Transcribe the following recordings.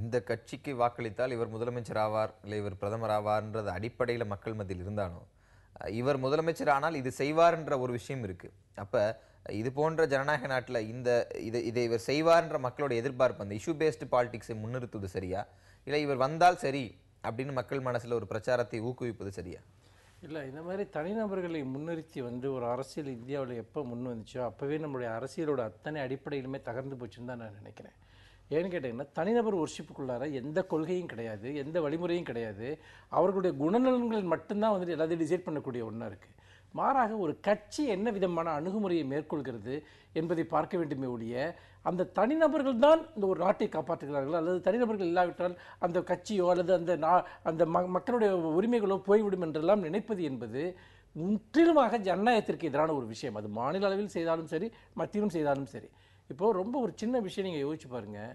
இந்த கட்சிக்கு வாக்களித்தால் இவர் முதலமைச்சர் ஆவார் இல்லை இவர் பிரதமர் ஆவார்ன்றது அடிப்படையில் மக்கள் மத்தியில் இருந்தாலும் இவர் முதலமைச்சர் ஆனால் இது செய்வார்ன்ற ஒரு விஷயம் இருக்கு. அப்ப இது போன்ற ஜனநாயக நாட்டில் இதை இவர் செய்வார்ன்ற மக்களோட எதிர்பார்ப்பு அந்த இஷ்யூ பேஸ்டு பாலிடிக்ஸை முன்னிறுத்துவது சரியா, இல்லை இவர் வந்தால் சரி அப்படின்னு மக்கள் மனசுல ஒரு பிரச்சாரத்தை ஊக்குவிப்பது சரியா? இல்லை, இந்த மாதிரி தனிநபர்களை முன்னிறுத்தி ஒரு அரசியல் இந்தியாவில் எப்போ முன் வந்துச்சோ அப்போவே நம்மளுடைய அரசியலோட அத்தனை அடிப்படையிலுமே தகர்ந்து போச்சுன்னு தான் நான் நினைக்கிறேன். ஏன்னு கேட்டிங்கன்னா, தனிநபர் ஒர்ஷிப்புக்குள்ளார எந்த கொள்கையும் கிடையாது, எந்த வழிமுறையும் கிடையாது. அவர்களுடைய குணநலன்கள் மட்டும்தான் எல்லாத்தையும் டிசைட் பண்ணக்கூடிய ஒன்றா இருக்குது. மாறாக ஒரு கட்சி என்ன விதமான அணுகுமுறையை மேற்கொள்கிறது என்பதை பார்க்க வேண்டுமே ஒழிய, அந்த தனிநபர்கள் தான் இந்த ஒரு நாட்டை காப்பாற்றுகிறார்கள் அல்லது தனிநபர்கள் இல்லாவிட்டால் அந்த கட்சியோ அல்லது அந்த மக்களுடைய உரிமைகளோ போய்விடும் என்றெல்லாம் நினைப்பது என்பது முற்றிலுமாக ஜனநாயகத்திற்கு எதிரான ஒரு விஷயம். அது மாநில அளவில் செய்தாலும் சரி, மத்தியிலும் செய்தாலும் சரி. இப்போது ரொம்ப ஒரு சின்ன விஷயம் நீங்கள் யோசிச்சு பாருங்கள்.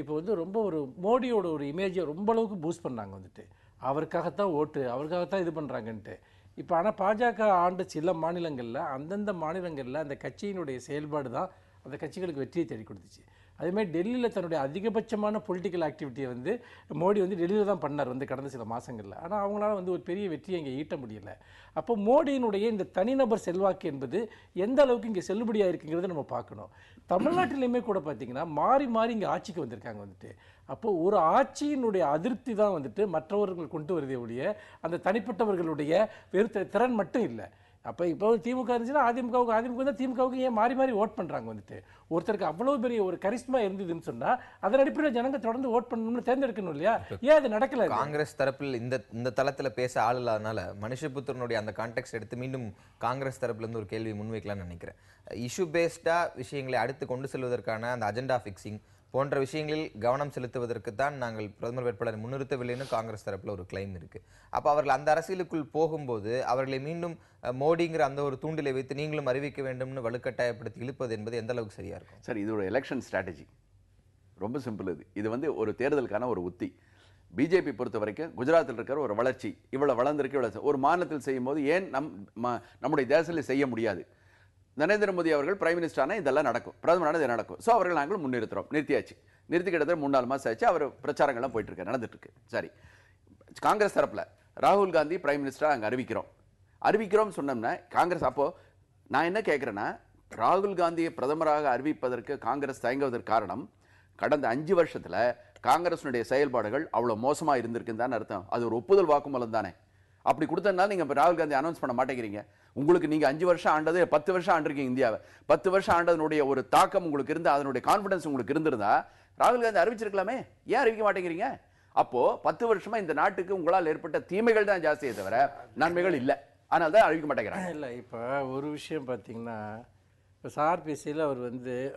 இப்போ ரொம்ப ஒரு மோடியோட ஒரு இமேஜை ரொம்ப அளவுக்கு பூஸ்ட் பண்ணாங்க. அவருக்காகத்தான் ஓட்டு, அவருக்காகத்தான் இது பண்ணுறாங்கன்ட்டு. இப்போ ஆனால் பாஜக ஆண்டு சில மாநிலங்களில் அந்தந்த மாநிலங்களில் அந்த கட்சியினுடைய செயல்பாடு தான் அந்த கட்சிகளுக்கு வெற்றியை தேடி கொடுத்துச்சு. அதேமாதிரி டெல்லியில் தன்னுடைய அதிகபட்சமான பொலிட்டிக்கல் ஆக்டிவிட்டியை மோடி டெல்லியில் தான் பண்ணார் கடந்த சில மாதங்களில். ஆனால் அவங்களால ஒரு பெரிய வெற்றியை இங்கே ஈட்ட முடியலை. அப்போ மோடியினுடைய இந்த தனிநபர் செல்வாக்கு என்பது எந்த அளவுக்கு இங்கே செல்லுபடியாக இருக்குங்கிறத நம்ம பார்க்கணும். தமிழ்நாட்டிலையுமே கூட பார்த்தீங்கன்னா மாறி மாறி இங்கே ஆட்சிக்கு வந்திருக்காங்க. அப்போது ஒரு ஆட்சியினுடைய அதிருப்தி தான் மற்றவர்கள் கொண்டு வருதே ஒழிய அந்த தனிப்பட்டவர்களுடைய வெறுத்த திறன் மட்டும் இல்லை. அப்போ இப்போ திமுக இருந்துச்சுன்னா அதிமுக தான் திமுகவுக்கு ஏன் மாறி மாறி ஓட் பண்ணுறாங்க. ஒருத்தருக்கு அவ்வளோ பெரிய ஒரு கரிஸ்மா இருந்ததுன்னு சொன்னால் அதன் அடிப்படையில் ஜனங்க தொடர்ந்து ஓட் பண்ணணும்னு தேர்ந்தெடுக்கணும் இல்லையா? ஏன் அது நடக்கல? காங்கிரஸ் தரப்பில் இந்த தளத்தில் பேச ஆள் இல்லாதனால மனுஷபுத்திரனுடைய அந்த கான்டெக்ட் எடுத்து மீண்டும் காங்கிரஸ் தரப்புலேருந்து ஒரு கேள்வி முன்வைக்கலாம்னு நினைக்கிறேன். இஷ்யூ பேஸ்டாக விஷயங்களை அடுத்து கொண்டு செல்வதற்கான அந்த அஜெண்டா ஃபிக்ஸிங் போன்ற விஷயங்களில் கவனம் செலுத்துவதற்கு தான் நாங்கள் பிரதமர் வேட்பாளரை முன்னிறுத்தவில்லைன்னு காங்கிரஸ் தரப்பில் ஒரு கிளைம் இருக்கு. அப்போ அவர்கள் அந்த அரசியலுக்குள் போகும்போது அவர்களை மீண்டும் மோடிங்கிற அந்த ஒரு தூண்டிலை வைத்து நீங்களும் அறிவிக்க வேண்டும்னு வலுக்கட்டாயப்படுத்தி இழுப்பது என்பது எந்த அளவுக்கு சரியா இருக்கும்? சார், இது ஒரு எலெக்ஷன் ஸ்ட்ராட்டஜி. ரொம்ப சிம்பிள். இது ஒரு தேர்தலுக்கான ஒரு உத்தி. பிஜேபி பொறுத்த வரைக்கும் குஜராத்தில் இருக்கிற ஒரு வளர்ச்சி இவ்வளவு வளர்ந்திருக்கு, ஒரு மாநிலத்தில் செய்யும் போது ஏன் நம்முடைய தேசத்தில் செய்ய முடியாது? நரேந்திர மோடி அவர்கள் பிரைம் மினிஸ்டரான இதெல்லாம் நடக்கும், பிரதமரான இது நடக்கும். ஸோ அவர்கள் நாங்கள் முன்னிறுத்துறோம். நிறுத்தி கிட்டத்தட்ட 3-4 மாதம் ஆச்சு. அவர் பிரச்சாரங்கள்லாம் போயிட்டு இருக்கு, நடந்துட்டு இருக்கு. சரி, காங்கிரஸ் தரப்புல ராகுல் காந்தி பிரைம் மினிஸ்டரா அங்கே அறிவிக்கிறோம் சொன்னோம்னா காங்கிரஸ், அப்போ நான் என்ன கேட்கிறேன்னா, ராகுல் காந்தியை பிரதமராக அறிவிப்பதற்கு காங்கிரஸ் தயங்குவதற்கு காரணம் கடந்த 5 வருஷத்துல காங்கிரஸினுடைய செயல்பாடுகள் அவ்வளவு மோசமா இருந்திருக்குன்னு தான் அர்த்தம். அது ஒரு ஒப்புதல் வாக்குமூலம் தானே. அப்படி கொடுத்ததுனால நீங்க ராகுல் காந்தி அனௌன்ஸ் பண்ண மாட்டேங்கிறீங்க. உங்களுக்கு நீங்க 5 வருஷம் ஆண்டது 10 வருஷம் ஆண்டிருக்கீங்க இந்தியாவை. 10 வருஷம் ஆண்டதனுடைய ஒரு தாக்கம் உங்களுக்கு இருந்து அதனுடைய கான்பிடன்ஸ் உங்களுக்கு இருந்திருந்தா ராகுல் காந்தி அறிவிச்சிருக்கலாமே. ஏன் அறிவிக்க மாட்டேங்கிறீங்க? அப்போ 10 வருஷமா இந்த நாட்டுக்கு உங்களால் ஏற்பட்ட தீமைகள் தான் ஜாஸ்தியே தவிர நன்மைகள் இல்லை. அதனால தான் அறிவிக்க மாட்டேங்கிறாங்க. இல்லை, இப்போ ஒரு விஷயம் பார்த்தீங்கன்னா, இப்போ சார்பிசியில் அவர்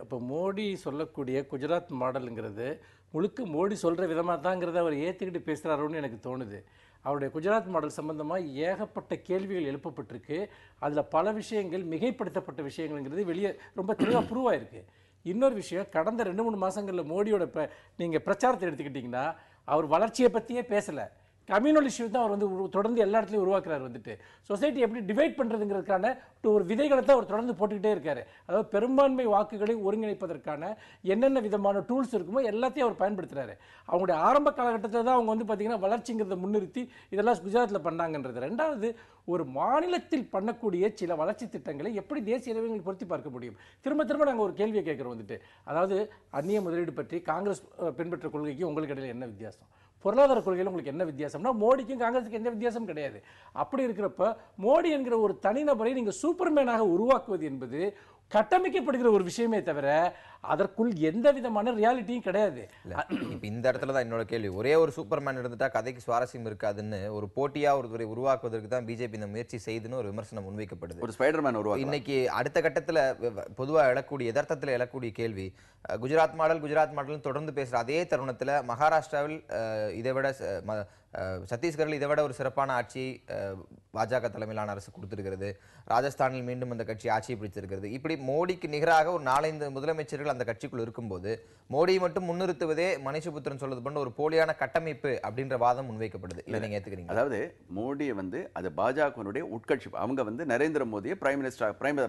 இப்போ மோடி சொல்லக்கூடிய குஜராத் மாடலுங்கிறது முழுக்க மோடி சொல்கிற விதமாக தாங்கிறத அவர் ஏற்றுக்கிட்டு பேசுகிறாரோன்னு எனக்கு தோணுது. அவருடைய குஜராத் மாடல் சம்பந்தமாக ஏகப்பட்ட கேள்விகள் எழுப்பப்பட்டிருக்கு. அதில் பல விஷயங்கள் மிகைப்படுத்தப்பட்ட விஷயங்கள்ங்கிறது வெளியே ரொம்ப தெளிவாக ப்ரூவ் ஆயிருக்கு. இன்னொரு விஷயம், கடந்த 2-3 மாதங்களில் மோடியோட நீங்கள் பிரச்சாரத்தை எடுத்துக்கிட்டிங்கன்னா அவர் வளர்ச்சியை பற்றியே பேசலை. கம்யூனல் இஷ்யூ தான் அவர் தொடர்ந்து எல்லா இடத்துலையும் உருவாக்குறாரு. சொசைட்டி எப்படி டிவைட் பண்ணுறதுங்கிறதுக்கான ஒரு விதைகளை தான் அவர் தொடர்ந்து போட்டுக்கிட்டே இருக்காரு. அதாவது பெரும்பான்மை வாக்குகளை ஒருங்கிணைப்பதற்கான என்னென்ன விதமான டூல்ஸ் இருக்குமோ எல்லாத்தையும் அவர் பயன்படுத்துறாரு. அவங்களுடைய ஆரம்ப காலகட்டத்தில் தான் அவங்க பார்த்தீங்கன்னா வளர்ச்சிங்கிறத முன்னிறுத்தி இதெல்லாம் குஜராத்தில் பண்ணாங்கன்றது. ரெண்டாவது, ஒரு மாநிலத்தில் பண்ணக்கூடிய சில வளர்ச்சி திட்டங்களை எப்படி தேசிய அளவில் பொருத்தி பார்க்க முடியும்? திரும்ப நாங்கள் ஒரு கேள்வியை கேட்குறோம். அதாவது அந்நிய முதலீடு பற்றி காங்கிரஸ் பின்பற்ற கொள்கைக்கு உங்களுக்கு இடையில என்ன வித்தியாசம்? பொருளாதார கொள்கையில் உங்களுக்கு என்ன வித்தியாசம்னா மோடிக்கும் காங்கிரஸுக்கு எந்த வித்தியாசம் கிடையாது. அப்படி இருக்கிறப்ப மோடி என்கிற ஒரு தனிநபரை நீங்கள் சூப்பர்மேனாக உருவாக்குவது என்பது கட்டமைக்கப்படுகிற ஒரு விஷயமே தவிர அதற்குள் எந்த விதமான ரியாலிட்டியும் கிடையாது. இப்ப இந்த இடத்துல தான் என்னோட கேள்வி. ஒரே ஒரு சூப்பர்மேன் இருந்துட்டா கதைக்கு சுவாரஸ்யம் இருக்காதுன்னு ஒரு போட்டியா ஒருவரை உருவாக்குவதற்கு தான் பிஜேபி இந்த முயற்சி செய்துன்னு ஒரு விமர்சனம் முன்வைக்கப்படுது. ஒரு ஸ்பைடர்மேன் உருவாக்கு. இன்னைக்கு அடுத்த கட்டத்துல பொதுவா எழக்கூடிய யதார்த்தத்தில் எழக்கூடிய கேள்வி, குஜராத் மாடல் தொடர்ந்து பேசுற அதே தருணத்துல மகாராஷ்டிராவில் இதை விட சத்தீஸ்கரில் இதை விட ஒரு சிறப்பான ஆட்சியை பாஜக தலைமையிலான அரசு கொடுத்திருக்கிறது. ராஜஸ்தானில் மீண்டும் அந்த கட்சி ஆட்சியை பிடித்திருக்கிறது. இப்படி மோடிக்கு நிகராக ஒரு 4-5 முதலமைச்சர்கள் அந்த கட்சிக்குள் இருக்கும்போது மோடியை மட்டும் முன்னிறுத்துவதே மணிஷபுத்திரன் சொல்றது போன்ற ஒரு போலியான கட்டமைப்பு அப்படின்ற வாதம் முன்வைக்கப்படுது. இதை நீங்க ஏத்துக்கிறீங்க? அதாவது மோடியை அது பாஜகவினுடைய உட்கட்சி, அவங்க நரேந்திர மோடியை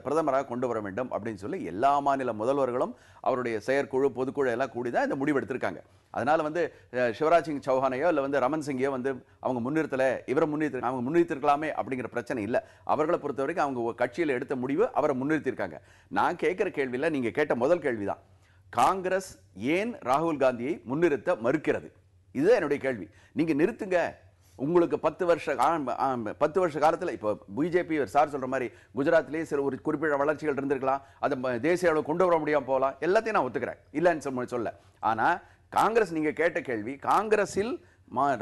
பிரதமராக கொண்டு வர வேண்டும் அப்படின்னு சொல்லி எல்லா மாநில முதல்வர்களும் அவருடைய செயற்குழு பொதுக்குழு எல்லாம் கூடிதான் இந்த முடிவு எடுத்திருக்காங்க. அதனால சிவராஜ் சிங் சௌஹானையோ இல்ல ரமன் சிங்கையோ அவங்க முன்னிறுத்தல, இவரை அவங்க முன்னிறுத்திருக்கலாமே அப்படிங்கிற பிரச்சனை இல்லை. அவர்களை பொறுத்த வரைக்கும் அவங்க கட்சியில் எடுத்த முடிவு அவரை முன்னிறுத்திருக்காங்க. நான் கேட்கிற கேள்வியில் நீங்க கேட்ட முதல் கேள்விதான், காங்கிரஸ் ஏன் ராகுல் காந்தியை முன்னிறுத்த மறுக்கிறது? இதுதான் என்னுடைய கேள்வி. நீங்க நிறுத்துங்க, உங்களுக்கு 10 வருஷ காலத்தில் இப்போ பிஜேபி சார் சொல்ற மாதிரி குஜராத்லேயே சில ஒரு குறிப்பிட்ட வளர்ச்சிகள் இருந்திருக்கலாம், அதை தேசிய அளவு கொண்டு வர முடியாம போகலாம், எல்லாத்தையும் நான் ஒத்துக்கிறேன், இல்லைன்னு சொல்ல. ஆனா காங்கிரஸ், நீங்க கேட்ட கேள்வி, காங்கிரஸில்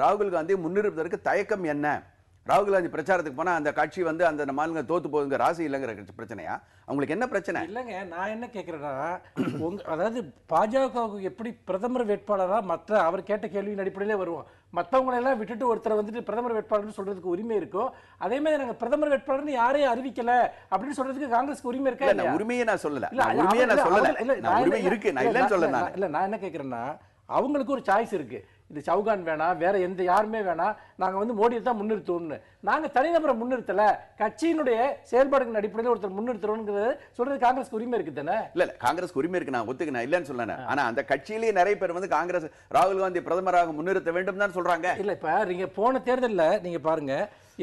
ராகுல் காந்தியை முன்னிறுத்துவதற்கு தயக்கம் என்ன? ராகுல் காந்தி பிரச்சாரத்துக்கு போனா அந்த கட்சி அந்த மாநிலம் தோத்து போகுங்க, ராசி இல்லைங்கிற பிரச்சனையா? அவங்களுக்கு என்ன பிரச்சனை? இல்லைங்க, நான் என்ன கேட்கிறேன்னா, அதாவது பாஜகவுக்கு எப்படி பிரதமர் வேட்பாளரா மற்ற அவர் கேட்ட கேள்வியின் அடிப்படையிலே வருவோம், மற்றவங்களை எல்லாம் விட்டுட்டு ஒருத்தரை பிரதமர் வேட்பாளர்னு சொல்றதுக்கு உரிமை இருக்கோ, அதே மாதிரி நாங்க பிரதமர் வேட்பாளர்னு யாரையும் அறிவிக்கல அப்படின்னு சொல்றதுக்கு காங்கிரஸ்க்கு உரிமை இருக்கா? உரிமையை நான் சொல்லல, உரிமை இருக்கு, நான் இல்லைன்னு சொல்லல. இல்ல, நான் என்ன கேட்கிறேன்னா, அவங்களுக்கு ஒரு சாய்ஸ் இருக்கு. இது சவுகான் வேணாம், வேற எந்த யாருமே வேணாம், நாங்க மோடியை தான் முன்னிறுத்தோம்னு. நாங்க தனிநபரை முன்னிறுத்தல, கட்சியினுடைய செயல்பாடுகளின் அடிப்படையில் ஒருத்தர் முன்னிறுத்துறோம்ங்கிறது சொல்றது காங்கிரஸ்க்கு உரிமை இருக்கு தானே? இல்ல, காங்கிரஸ்க்கு உரிமை இருக்கு, நான் ஒத்துக்கிறேன், இல்லன்னு சொல்லல. ஆனா அந்த கட்சியிலேயே நிறைய பேர் காங்கிரஸ் ராகுல் காந்தி பிரதமராக முன்னிறுத்த வேண்டும் தான் சொல்றாங்க. இல்ல, இப்ப நீங்க போன தேர்தலில் நீங்க பாருங்க,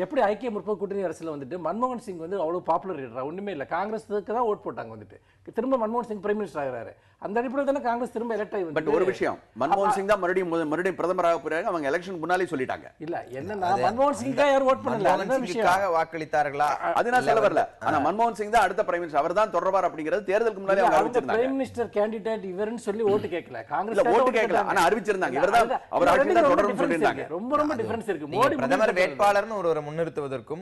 எப்படி ஐக்கிய முற்போக்கு கூட்டணி அரசுல மன்மோகன் சிங் அவ்வளவு பாப்புலர் லீடரா ஒண்ணுமே இல்ல, காங்கிரஸுக்கு தான் ஓட் போட்டாங்க. திரும்ப மன்மோகன் சிங் பிரைம் மினிஸ்டர் ஆகிறாரு. அந்த அடிப்படையில் தானே காங்கிரஸ் திரும்ப எலெக்ட் ஆகி. பட் ஒரு விஷயம், மன்மோகன் சிங் தான் மறுபடியும் பிரதமராக போறாங்க, அவங்க எலெக்ஷன் முன்னாலே சொல்லிட்டாங்க. இல்ல, என்னன்னா மன்மோகன் சிங் தான் யார் ஓட் பண்ணல, அந்த விஷயத்துக்காக வாக்களித்தார்களா அது நான் சொல்ல வரல. ஆனா மன்மோகன் சிங் தான் அடுத்த பிரைம் மினிஸ்டர், அவர் தான் தொடர்வார் அப்படிங்கிறது தேர்தலுக்கு முன்னாலே அவங்க அறிவிச்சிருந்தாங்க. பிரைம் மினிஸ்டர் கேண்டிடேட் இவர்னு சொல்லி ஓட்டு கேட்கல, காங்கிரஸ் ஓட்டு கேட்கல, ஆனா அறிவிச்சிருந்தாங்க. இவர்தான் அவர் ஆட்சி தான் தொடரும் சொல்லிருந்தாங்க. ரொம்ப டிஃபரன்ஸ் இருக்கு. மோடி பிரதமர் வேட்பாளர்னு ஒருவரை முன்னிறுத்துவதற்கும்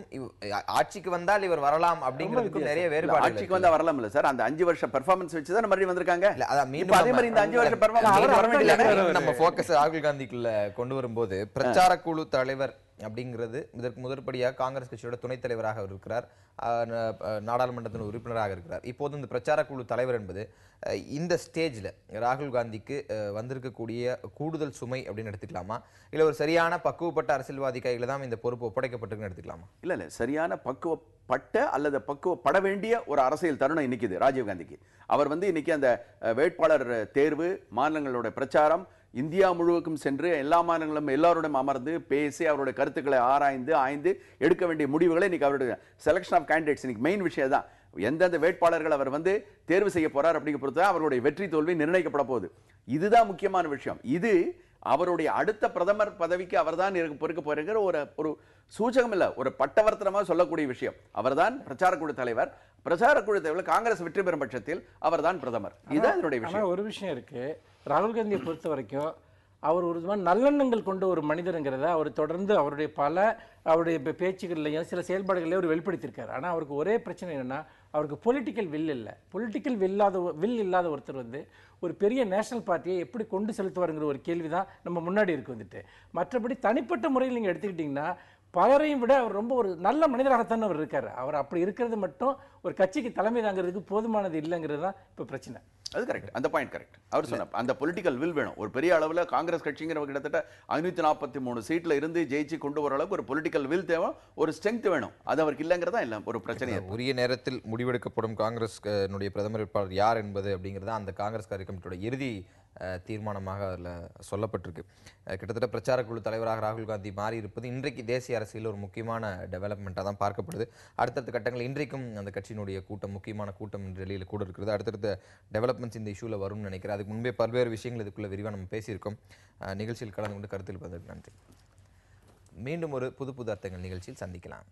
ஆட்சிக்கு வந்தால் இவர் வரலாம் அப்படிங்கிறதுக்கும் நிறைய வேறுபாடு. ஆட்சிக்கு வந்தா வரலாம் இல்ல சார், அந்த 5 வருஷ பெர்ஃபார்மன்ஸ் வச்சு தான் மறுபடியும் வந்திருக்காங்க. அதே மாதிரி இந்த 5 வருஷ பெர்ஃபார்மன்ஸ் நம்ம ஃபோக்கஸ் ராகுல் காந்திக்குள்ள கொண்டு வரும்போது, பிரச்சார குழு தலைவர் அப்படிங்கிறது இதற்கு முதற்படியாக காங்கிரஸ் கட்சியோட துணைத் தலைவராக அவர் இருக்கிறார், நாடாளுமன்றத்தின் உறுப்பினராக இருக்கிறார். இப்போது இந்த பிரச்சார குழு தலைவர் என்பது இந்த ஸ்டேஜில் ராகுல் காந்திக்கு வந்திருக்கக்கூடிய கூடுதல் சுமை அப்படின்னு எடுத்துக்கலாமா, இல்லை ஒரு சரியான பக்குவப்பட்ட அரசியல்வாதி கையில் தான் இந்த பொறுப்பு ஒப்படைக்கப்பட்டிருக்குன்னு எடுத்துக்கலாமா? இல்லை, சரியான பக்குவப்பட்ட அல்லது பக்குவப்பட வேண்டிய ஒரு அரசியல் தருணம் இன்னைக்கு ராஜீவ் காந்திக்கு. அவர் இன்னைக்கு அந்த வேட்பாளர் தேர்வு, மாநிலங்களோட பிரச்சாரம், இந்தியா முழுவதும் சென்று எல்லா மாநிலங்களும் எல்லாரோடும் அமர்ந்து பேசி அவருடைய கருத்துக்களை ஆய்ந்து எடுக்க வேண்டிய முடிவுகளை இன்னைக்கு அவருடைய செலக்ஷன் ஆஃப் கேண்டிடேட்ஸ் இன்னைக்கு மெயின் விஷயம் தான். எந்தெந்த வேட்பாளர்கள் அவர் தேர்வு செய்ய போறார் அப்படிங்கிற பொறுத்து அவருடைய வெற்றி தோல்வி நிர்ணயிக்கப்பட போகுது. இதுதான் முக்கியமான விஷயம். இது அவருடைய அடுத்த பிரதமர் பதவிக்கு அவர்தான் பொறுக்க போகிற ஒரு சூச்சகம் இல்ல, ஒரு பட்டவர்த்தனமாக சொல்லக்கூடிய விஷயம். அவர்தான் பிரச்சார குழு தலைவர். பிரச்சார குழு தலைவர் காங்கிரஸ் வெற்றி பெறும் பட்சத்தில் அவர்தான் பிரதமர். இதுதான் என்னுடைய விஷயம். ஒரு விஷயம் இருக்கு, ராகுல் காந்தியை பொறுத்த வரைக்கும் அவர் ஒரு விதமான நல்லெண்ணங்கள் கொண்ட ஒரு மனிதருங்கிறத அவர் தொடர்ந்து அவருடைய பேச்சுகள்லையும் சில செயல்பாடுகளையும் அவர் வெளிப்படுத்தியிருக்காரு. ஆனால் அவருக்கு ஒரே பிரச்சனை என்னன்னா, அவருக்கு பொலிட்டிக்கல் வில் இல்லை. பொலிட்டிக்கல் வில் இல்லாத ஒருத்தர் ஒரு பெரிய நேஷனல் பார்ட்டியை எப்படி கொண்டு செலுத்துவாருங்கிற ஒரு கேள்வி தான் நம்ம முன்னாடி இருக்கு. மற்றபடி தனிப்பட்ட முறையில் நீங்கள் எடுத்துக்கிட்டிங்கன்னா பலரையும் விட அவர் ரொம்ப ஒரு நல்ல மனிதராகத்தான் அவர் இருக்காரு. அவர் அப்படி இருக்கிறது மட்டும் ஒரு கட்சிக்கு தலைமை தாங்கிறதுக்கு போதுமானது இல்லைங்கிறது தான் இப்போ பிரச்சனை. அது கரெக்ட், அந்த பாயிண்ட் கரெக்ட். அவர் சொன்ன அந்த பொலிட்டிக்கல் வில் வேணும். ஒரு பெரிய அளவில் காங்கிரஸ் கட்சிங்கிற கிட்டத்தட்ட 543 சீட்ல இருந்து ஜெயிச்சு கொண்டு வர அளவுக்கு ஒரு பொலிட்டிக்கல் வில் தேவை, ஒரு ஸ்ட்ரென்த் வேணும். அது அவருக்கு இல்லைங்கிறதா இல்லை ஒரு பிரச்சனை. உரிய நேரத்தில் முடிவெடுக்கப்படும் காங்கிரஸ் பிரதமர் வேட்பாளர் யார் என்பது அப்படிங்கிறதா அந்த காங்கிரஸ் கமிட்டியோட இறுதி தீர்மானமாக அதில் சொல்லப்பட்டிருக்கு. கிட்டத்தட்ட பிரச்சார குழு தலைவராக ராகுல் காந்தி மாறி இருப்பது இன்றைக்கு தேசிய அரசியல் ஒரு முக்கியமான டெவலப்மெண்ட்டாக தான் பார்க்கப்படுது. அடுத்தடுத்த கட்டங்கள் இன்றைக்கும் அந்த கட்சியினுடைய கூட்டம், முக்கியமான கூட்டம் டெல்லியில் கூட இருக்கிறது. அடுத்தடுத்த டெவலப்மெண்ட்ஸ் இந்த இஷ்யூவில் வரும்னு நினைக்கிறேன். அதுக்கு முன்பே பல்வேறு விஷயங்கள் இதுக்குள்ளே விரிவாக நம்ம பேசியிருக்கோம். நிகழ்ச்சியில் கலந்து கொண்டு கருத்தில் பதில் நன்றி. மீண்டும் ஒரு புது அர்த்தங்கள் நிகழ்ச்சியில் சந்திக்கலாம்.